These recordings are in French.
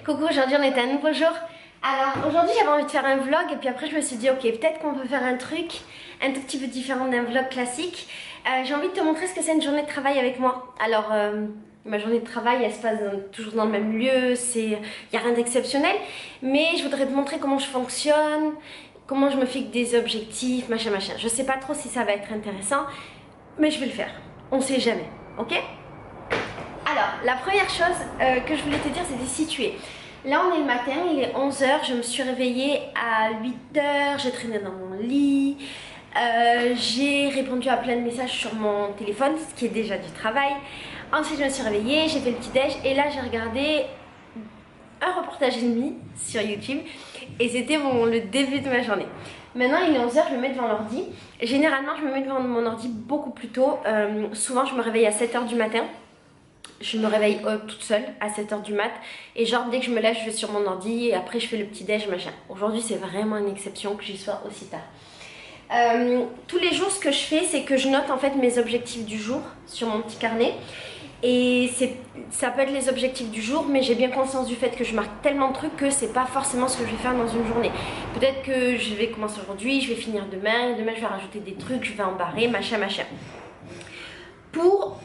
Coucou, aujourd'hui on est à un nouveau jour. Alors aujourd'hui j'avais envie de faire un vlog et puis après je me suis dit ok, peut-être qu'on peut faire un truc un tout petit peu différent d'un vlog classique. J'ai envie de te montrer ce que c'est une journée de travail avec moi. Alors ma journée de travail elle se passe toujours dans le même lieu, il n'y a rien d'exceptionnel. Mais je voudrais te montrer comment je fonctionne, comment je me fixe des objectifs, machin machin. Je sais pas trop si ça va être intéressant, mais je vais le faire. On sait jamais, ok? Alors, la première chose que je voulais te dire, c'est de situer. Là, on est le matin, il est 11 h, je me suis réveillée à 8 h, j'ai traîné dans mon lit, j'ai répondu à plein de messages sur mon téléphone, ce qui est déjà du travail. Ensuite, je me suis réveillée, j'ai fait le petit-déj et là, j'ai regardé un reportage et demi sur YouTube et c'était le début de ma journée. Maintenant, il est 11 h, je me mets devant l'ordi. Généralement, je me mets devant mon ordi beaucoup plus tôt. Souvent, je me réveille à 7 h du matin. Je me réveille toute seule à 7 h du mat et genre dès que je me lève je vais sur mon ordi et après je fais le petit déj machin. Aujourd'hui c'est vraiment une exception que j'y sois aussi tard. Tous les jours ce que je fais c'est que je note en fait mes objectifs du jour sur mon petit carnet. Et ça peut être les objectifs du jour, mais j'ai bien conscience du fait que je marque tellement de trucs que c'est pas forcément ce que je vais faire dans une journée. Peut-être que je vais commencer aujourd'hui, je vais finir demain, et demain je vais rajouter des trucs, je vais embarrer, machin machin. Pour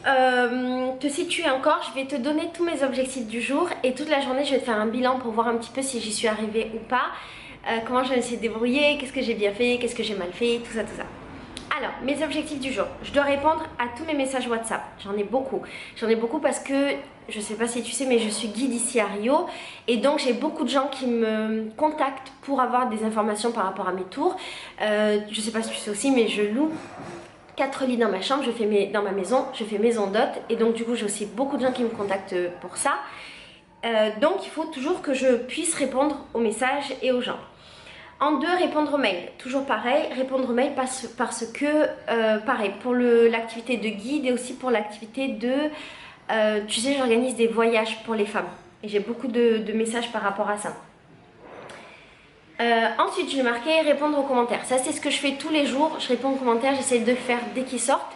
te situer encore, je vais te donner tous mes objectifs du jour et toute la journée je vais te faire un bilan pour voir un petit peu si j'y suis arrivée ou pas, comment je vais essayer de débrouiller, qu'est-ce que j'ai bien fait, qu'est-ce que j'ai mal fait, tout ça tout ça. Alors, mes objectifs du jour, je dois répondre à tous mes messages WhatsApp, j'en ai beaucoup parce que, je sais pas si tu sais mais je suis guide ici à Rio et donc j'ai beaucoup de gens qui me contactent pour avoir des informations par rapport à mes tours. Je sais pas si tu sais aussi mais je loue 4 lits dans ma chambre, dans ma maison, je fais maison d'hôte et donc du coup j'ai aussi beaucoup de gens qui me contactent pour ça. Donc il faut toujours que je puisse répondre aux messages et aux gens. En deux, répondre aux mails. Toujours pareil, répondre aux mails parce que, pareil, pour l'activité de guide et aussi pour l'activité de... tu sais, j'organise des voyages pour les femmes et j'ai beaucoup de messages par rapport à ça. Ensuite je vais marquer répondre aux commentaires. Ça c'est ce que je fais tous les jours. Je réponds aux commentaires, j'essaie de le faire dès qu'ils sortent.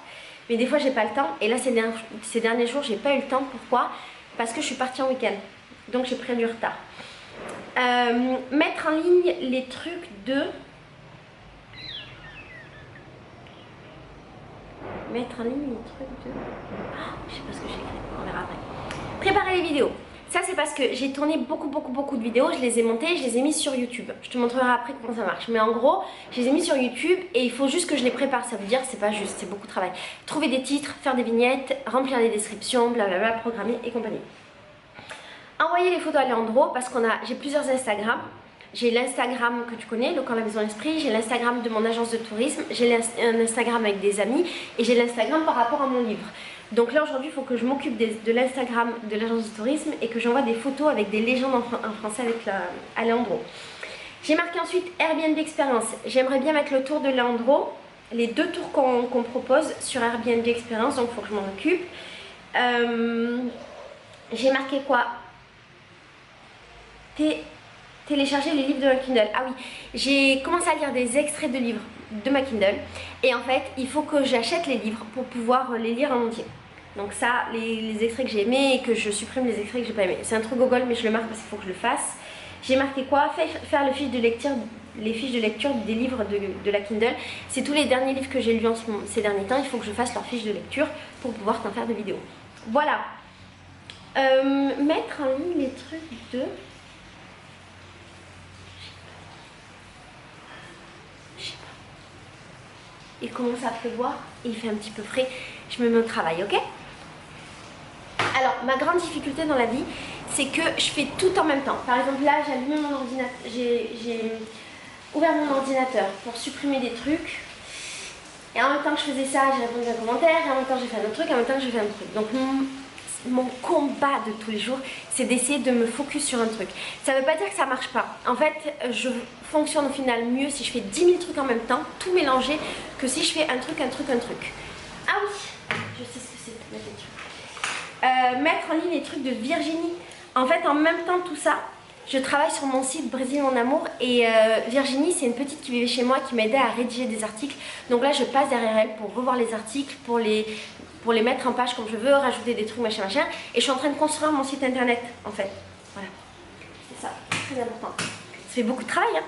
Mais des fois j'ai pas le temps. Et là ces derniers jours j'ai pas eu le temps. Pourquoi? Parce que je suis partie en week-end. Donc j'ai pris du retard. Mettre en ligne les trucs de... Mettre en ligne les trucs de... Oh, je sais pas ce que j'ai écrit. On verra après. Préparer les vidéos. Ça c'est parce que j'ai tourné beaucoup de vidéos, je les ai montées, je les ai mises sur YouTube. Je te montrerai après comment ça marche. Mais en gros, je les ai mis sur YouTube et il faut juste que je les prépare. Ça veut dire, c'est pas juste, c'est beaucoup de travail. Trouver des titres, faire des vignettes, remplir les descriptions, blablabla, programmer et compagnie. Envoyer les photos à Leandro parce j'ai plusieurs Instagram. J'ai l'Instagram que tu connais, le camp La Maison Esprit, j'ai l'Instagram de mon agence de tourisme, j'ai un Instagram avec des amis et j'ai l'Instagram par rapport à mon livre. Donc là aujourd'hui il faut que je m'occupe de l'Instagram de l'agence de tourisme et que j'envoie des photos avec des légendes en français avec Leandro. J'ai marqué ensuite Airbnb Experience. J'aimerais bien mettre le tour de Leandro, les 2 tours qu'on propose sur Airbnb Experience, donc il faut que je m'en occupe. J'ai marqué quoi? Télécharger les livres de ma Kindle. Ah oui, j'ai commencé à lire des extraits de livres de ma Kindle et en fait il faut que j'achète les livres pour pouvoir les lire en entier. Donc ça, les extraits que j'ai aimés et que je supprime les extraits que j'ai pas aimés. C'est un truc Google mais je le marque parce qu'il faut que je le fasse. J'ai marqué quoi? Faire les fiches de lecture des livres de la Kindle. C'est tous les derniers livres que j'ai lus ces derniers temps. Il faut que je fasse leurs fiches de lecture pour pouvoir t'en faire des vidéos. Voilà. Mettre en ligne les trucs de... Il commence à pleuvoir et il fait un petit peu frais, je me mets au travail, ok? Alors, ma grande difficulté dans la vie, c'est que je fais tout en même temps. Par exemple, là, j'ai allumé mon ordinateur, j'ai ouvert mon ordinateur pour supprimer des trucs. Et en même temps que je faisais ça, j'ai répondu à un commentaire, et en même temps j'ai fait un autre truc, et en même temps j'ai fait un truc. Donc mon combat de tous les jours, c'est d'essayer de me focus sur un truc. Ça veut pas dire que ça marche pas. En fait, je fonctionne au final mieux si je fais 10 000 trucs en même temps, tout mélanger, que si je fais un truc. Ah oui, je sais ce que c'est, mettre en ligne les trucs de Virginie. En fait, en même temps tout ça, je travaille sur mon site Brésil Mon Amour et Virginie, c'est une petite qui vivait chez moi qui m'aidait à rédiger des articles. Donc là, je passe derrière elle pour revoir les articles, pour les mettre en page comme je veux, rajouter des trucs, machin. Et je suis en train de construire mon site internet, en fait. Voilà. ça, très important. Ça fait beaucoup de travail, hein.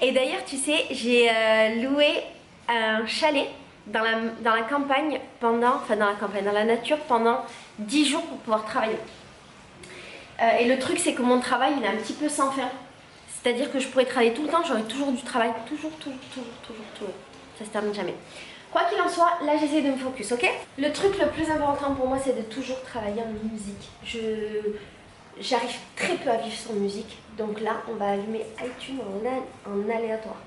Et d'ailleurs, tu sais, j'ai loué un chalet dans la campagne pendant, enfin dans la nature pendant 10 jours pour pouvoir travailler. Et le truc, c'est que mon travail, il est un petit peu sans fin. C'est-à-dire que je pourrais travailler tout le temps, j'aurais toujours du travail, toujours. Ça se termine jamais. Quoi qu'il en soit, là j'essaie de me focus, ok? Le truc le plus important pour moi, c'est de toujours travailler en musique. J'arrive très peu à vivre sans musique, donc là, on va allumer iTunes en aléatoire.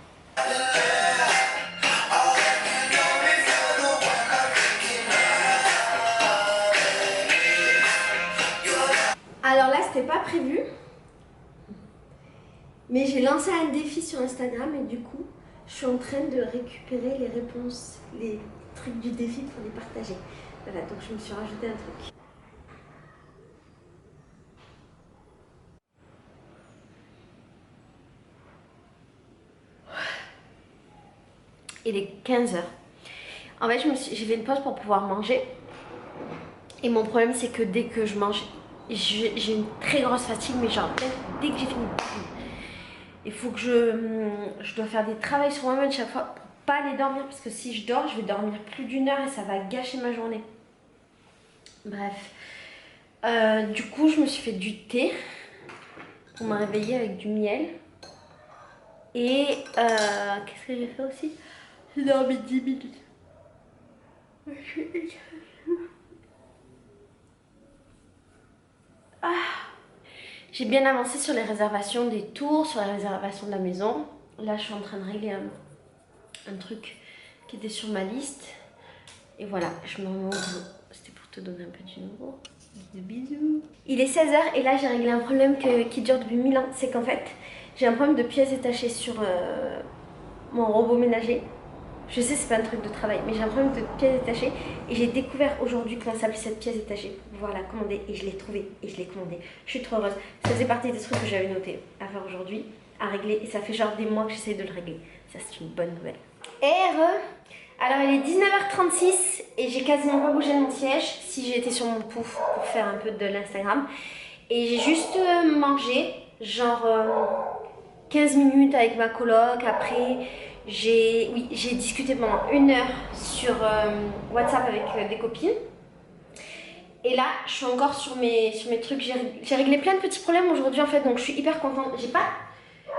Alors là, c'était pas prévu, mais j'ai lancé un défi sur Instagram et du coup, je suis en train de récupérer les réponses, les trucs du défi pour les partager. Voilà, donc je me suis rajouté un truc. Il est 15 h. En fait, j'ai fait une pause pour pouvoir manger. Et mon problème, c'est que dès que je mange, j'ai une très grosse fatigue, mais genre, dès que j'ai fini, il faut que je dois faire des travaux sur moi-même chaque fois pour pas aller dormir. Parce que si je dors, je vais dormir plus d'1 heure et ça va gâcher ma journée. Bref. Du coup, je me suis fait du thé pour me réveiller avec du miel. Et qu'est-ce que j'ai fait aussi? J'ai dormi 10 minutes. J'ai bien avancé sur les réservations des tours, sur la réservation de la maison. Là, je suis en train de régler un truc qui était sur ma liste. Et voilà, je me remets au boulot. C'était pour te donner un peu du nouveau. Bisous. Il est 16 h et là, j'ai réglé un problème qui dure depuis 1000 ans. C'est qu'en fait, j'ai un problème de pièces détachées sur mon robot ménager. Je sais, c'est pas un truc de travail, mais j'ai un problème de pièces détachées. Et j'ai découvert aujourd'hui comment s'appelle cette pièce détachée pour pouvoir la commander. Et je l'ai trouvée et je l'ai commandée. Je suis trop heureuse. Ça faisait partie des trucs que j'avais noté à faire aujourd'hui, à régler. Et ça fait genre des mois que j'essaie de le régler. Ça, c'est une bonne nouvelle. Alors, il est 19 h 36 et j'ai quasiment pas bougé de mon siège. Si j'ai été sur mon pouf pour faire un peu de l'Instagram. Et j'ai juste mangé, genre 15 minutes avec ma coloc. Après, j'ai discuté pendant 1 heure sur WhatsApp avec des copines. Et là, je suis encore sur mes trucs. J'ai réglé plein de petits problèmes aujourd'hui en fait, donc je suis hyper contente.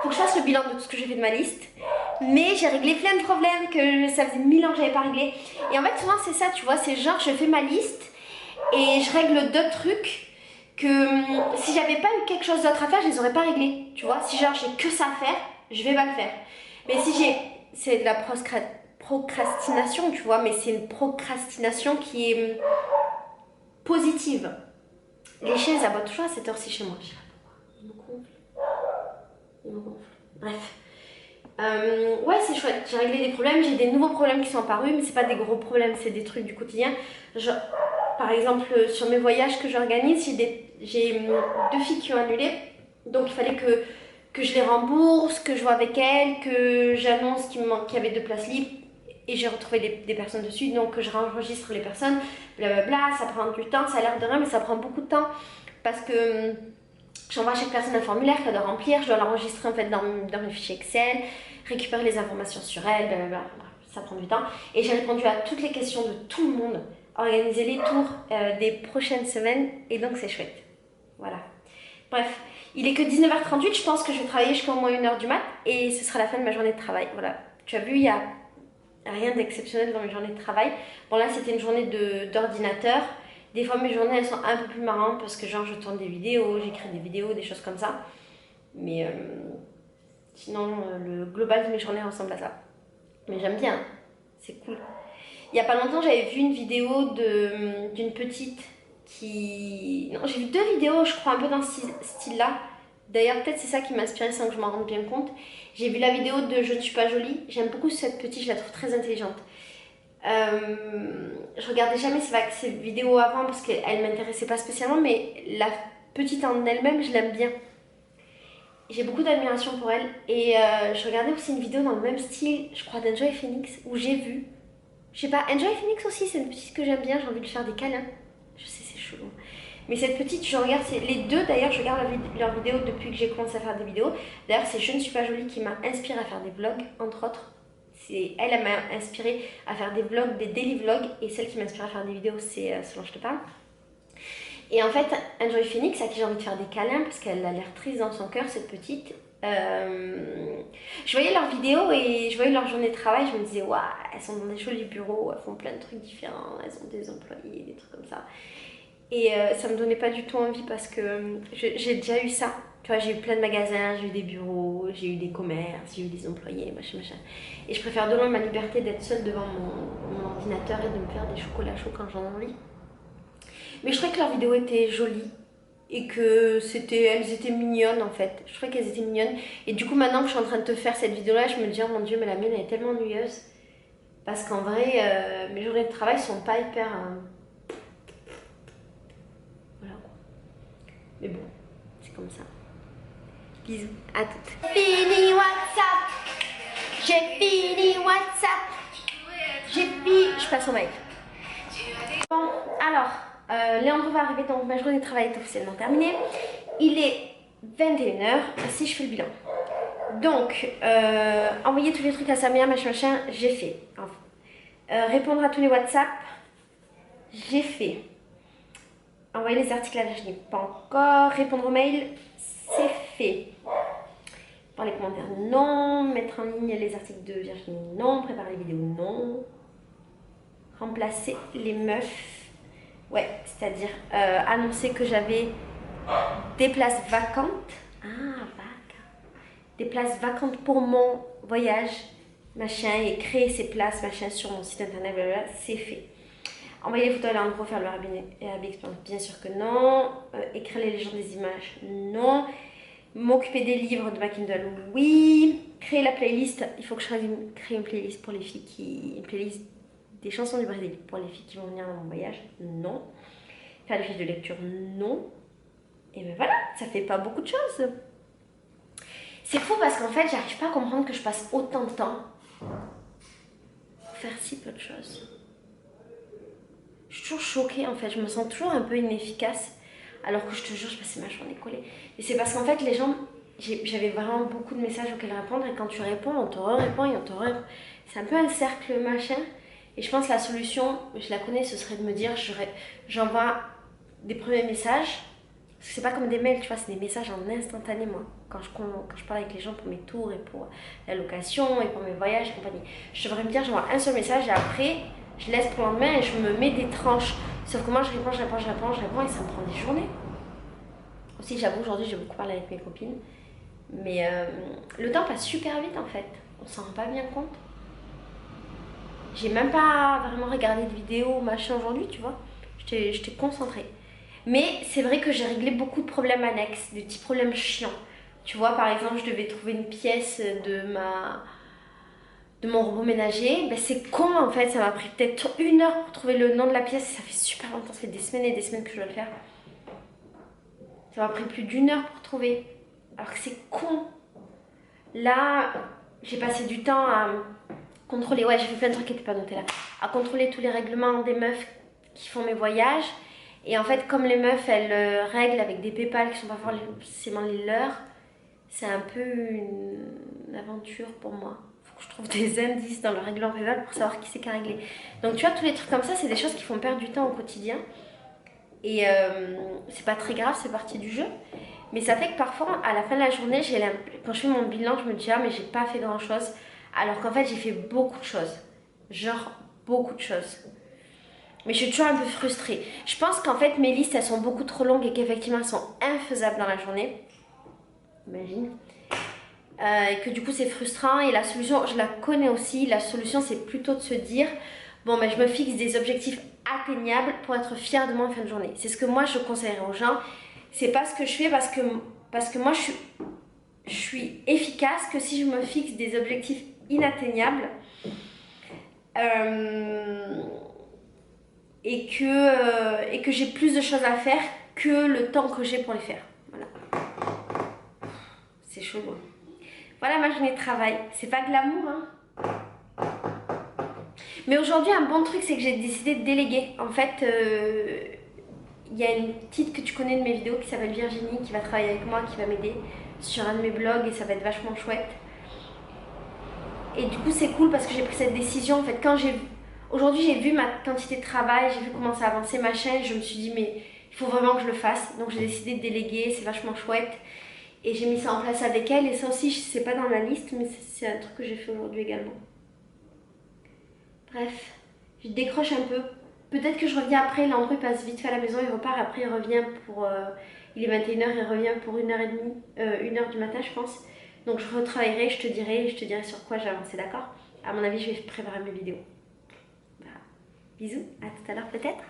Faut que je fasse le bilan de tout ce que j'ai fait de ma liste. Mais j'ai réglé plein de problèmes que ça faisait 1000 ans que j'avais pas réglé. Et en fait, souvent c'est ça, tu vois, c'est genre je fais ma liste et je règle d'autres trucs que si j'avais pas eu quelque chose d'autre à faire, je les aurais pas réglés. Tu vois, si genre j'ai que ça à faire, je vais pas le faire. Mais si c'est de la procrastination, tu vois, mais c'est une procrastination qui est positive. Les chiens, ils aboient toujours à cette heure-ci chez moi. Ils me gonflent. Bref. Ouais, c'est chouette. J'ai réglé des problèmes. J'ai des nouveaux problèmes qui sont apparus, mais c'est pas des gros problèmes, c'est des trucs du quotidien. Par exemple, sur mes voyages que j'organise, j'ai 2 filles qui ont annulé. Donc il fallait que je les rembourse, que je vois avec elles, que j'annonce qu'il y avait 2 places libres. Et j'ai retrouvé des personnes dessus, donc que je réenregistre les personnes, blablabla, ça prend du temps, ça a l'air de rien, mais ça prend beaucoup de temps. Parce que j'envoie à chaque personne un formulaire qu'elle doit remplir, je dois l'enregistrer en fait dans mes fichiers Excel, récupérer les informations sur elle, blablabla, ça prend du temps. Et j'ai répondu à toutes les questions de tout le monde, organiser les tours des prochaines semaines, et donc c'est chouette. Voilà. Bref, il est que 19 h 38, je pense que je vais travailler jusqu'à au moins 1 h du mat, et ce sera la fin de ma journée de travail. Voilà, tu as vu, il y a rien d'exceptionnel dans mes journées de travail. Bon là c'était une journée d'ordinateur. Des fois mes journées elles sont un peu plus marrantes parce que genre je tourne des vidéos, j'écris des vidéos, des choses comme ça. Mais sinon le global de mes journées ressemble à ça. Mais j'aime bien, c'est cool. Il y a pas longtemps j'avais vu une vidéo d'une petite qui... Non, j'ai vu 2 vidéos je crois un peu dans ce style-là. D'ailleurs peut-être c'est ça qui m'a inspirée sans que je m'en rende bien compte. J'ai vu la vidéo de Je ne suis pas jolie. J'aime beaucoup cette petite, je la trouve très intelligente. Je regardais jamais ces vidéos avant parce qu'elle m'intéressait pas spécialement, mais la petite en elle-même, je l'aime bien. J'ai beaucoup d'admiration pour elle. Et je regardais aussi une vidéo dans le même style, je crois d'Enjoy Phoenix, où j'ai vu... Je sais pas, Enjoy Phoenix aussi, c'est une petite que j'aime bien, j'ai envie de lui faire des câlins. Je sais, c'est chelou. Mais cette petite, je regarde, les deux d'ailleurs, je regarde leurs vidéos depuis que j'ai commencé à faire des vidéos. D'ailleurs, c'est Je ne suis pas jolie qui m'a inspirée à faire des vlogs, entre autres. Elle m'a inspirée à faire des vlogs, des daily vlogs. Et celle qui m'a inspirée à faire des vidéos, c'est celle dont je te parle. Et en fait, Enjoy Phoenix, à qui j'ai envie de faire des câlins, parce qu'elle a l'air triste dans son cœur, cette petite. Je voyais leurs vidéos et je voyais leur journée de travail, je me disais, waouh, elles sont dans des jolis bureaux, elles font plein de trucs différents, elles ont des employés, des trucs comme ça. Et ça me donnait pas du tout envie parce que j'ai déjà eu ça. Tu vois, j'ai eu plein de magasins, j'ai eu des bureaux, j'ai eu des commerces, j'ai eu des employés, machin, machin. Et je préfère de loin ma liberté d'être seule devant mon ordinateur et de me faire des chocolats chauds quand j'en ai envie. Mais je trouvais que leurs vidéos étaient jolies et que elles étaient mignonnes en fait. Je trouvais qu'elles étaient mignonnes. Et du coup, maintenant que je suis en train de te faire cette vidéo-là, je me dis, oh mon Dieu, mais la mienne elle est tellement ennuyeuse. Parce qu'en vrai, mes journées de travail sont pas hyper... Voilà quoi. Mais bon, c'est comme ça. Bisous, à toutes. Fini WhatsApp. J'ai fini WhatsApp. Je passe au mail. Bon, alors... Léandre va arriver, donc ma journée de travail est officiellement terminée. Il est 21h, si je fais le bilan. Donc, envoyer tous les trucs à Samia, machin, j'ai fait. Enfin, répondre à tous les WhatsApp, j'ai fait. Envoyer les articles à Virginie, pas encore. Répondre aux mails, c'est fait. Faire les commentaires, non. Mettre en ligne les articles de Virginie, non. Préparer les vidéos, non. Remplacer les meufs. Ouais, c'est-à-dire annoncer que j'avais des places vacantes. Ah, des places vacantes pour mon voyage, machin, et créer ces places, machin, sur mon site internet, c'est fait. Envoyer les photos à Léandre, faire le Airbnb Experience, bien sûr que non. Écrire les légendes des images, non. M'occuper des livres de ma Kindle, oui. Créer la playlist, il faut que je crée une playlist pour les filles une playlist des chansons du Brésil pour les filles qui vont venir dans mon voyage, non. Faire des fiches de lecture, non. Et ben voilà, ça fait pas beaucoup de choses. C'est fou parce qu'en fait, j'arrive pas à comprendre que je passe autant de temps pour faire si peu de choses. Je suis toujours choquée en fait, je me sens toujours un peu inefficace. Alors que je te jure, je passais ma journée collée. Et c'est parce qu'en fait, les gens, j'avais vraiment beaucoup de messages auxquels répondre. Et quand tu réponds, on te répond et on te répond. C'est un peu un cercle machin. Et je pense que la solution, je la connais, ce serait de me dire, j'envoie des premiers messages. Parce que c'est pas comme des mails, tu vois, c'est des messages en instantané, moi. Quand je parle avec les gens pour mes tours et pour la location et pour mes voyages et compagnie. Je devrais me dire, j'envoie un seul message et après, je laisse pour le lendemain et je me mets des tranches. Sauf que moi, je réponds et ça me prend des journées. Aussi, j'avoue, aujourd'hui, j'ai beaucoup parlé avec mes copines. Mais le temps passe super vite, en fait. On s'en rend pas bien compte. J'ai même pas vraiment regardé de vidéo machin aujourd'hui, tu vois. J'étais concentrée. Mais c'est vrai que j'ai réglé beaucoup de problèmes annexes, des petits problèmes chiants. Tu vois, par exemple, je devais trouver une pièce de mon robot ménager. Ben, c'est con en fait, ça m'a pris peut-être 1 heure pour trouver le nom de la pièce. Ça fait super longtemps, ça fait des semaines et des semaines que je dois le faire. Ça m'a pris plus d'1 heure pour trouver. Alors que c'est con. Là, j'ai passé du temps à contrôler, ouais, j'ai fait plein de trucs qui n'étaient pas notés là, à contrôler tous les règlements des meufs qui font mes voyages. Et en fait, comme les meufs, elles règlent avec des PayPal qui sont pas forcément les leurs, c'est un peu une aventure pour moi. Faut que je trouve des indices dans le règlement PayPal pour savoir qui c'est qui a réglé. Donc tu vois, tous les trucs comme ça, c'est des choses qui font perdre du temps au quotidien. Et c'est pas très grave, c'est partie du jeu. Mais ça fait que parfois, à la fin de la journée, quand je fais mon bilan, je me dis, ah mais j'ai pas fait grand chose. Alors qu'en fait, j'ai fait beaucoup de choses. Genre, beaucoup de choses. Mais je suis toujours un peu frustrée. Je pense qu'en fait, mes listes, elles sont beaucoup trop longues et qu'effectivement, elles sont infaisables dans la journée. Imagine. Et que du coup, c'est frustrant. Et la solution, je la connais aussi. La solution, c'est plutôt de se dire, bon, ben, je me fixe des objectifs atteignables pour être fière de moi en fin de journée. C'est ce que moi, je conseillerais aux gens. C'est pas ce que je fais parce que moi, je suis efficace que si je me fixe des objectifs inatteignables. Et que j'ai plus de choses à faire que le temps que j'ai pour les faire. Voilà. C'est chaud. Hein. Voilà ma journée de travail. C'est pas de l'amour, hein. Mais aujourd'hui, un bon truc, c'est que j'ai décidé de déléguer. En fait, il y a une petite que tu connais de mes vidéos qui s'appelle Virginie, qui va travailler avec moi, qui va m'aider sur un de mes blogs et ça va être vachement chouette. Et du coup c'est cool parce que j'ai pris cette décision en fait. Aujourd'hui j'ai vu ma quantité de travail, j'ai vu comment ça avançait ma chaîne, je me suis dit mais il faut vraiment que je le fasse. Donc j'ai décidé de déléguer, c'est vachement chouette. Et j'ai mis ça en place avec elle et ça aussi c'est pas dans la liste mais c'est un truc que j'ai fait aujourd'hui également. Bref, je décroche un peu. Peut-être que je reviens après, Landru passe vite fait à la maison, il repart, après il revient pour... il est 21h, il revient pour 1h30, 1h du matin je pense. Donc je retravaillerai, je te dirai sur quoi j'ai avancé, d'accord? À mon avis, je vais préparer mes vidéos. Voilà. Bisous, à tout à l'heure peut-être.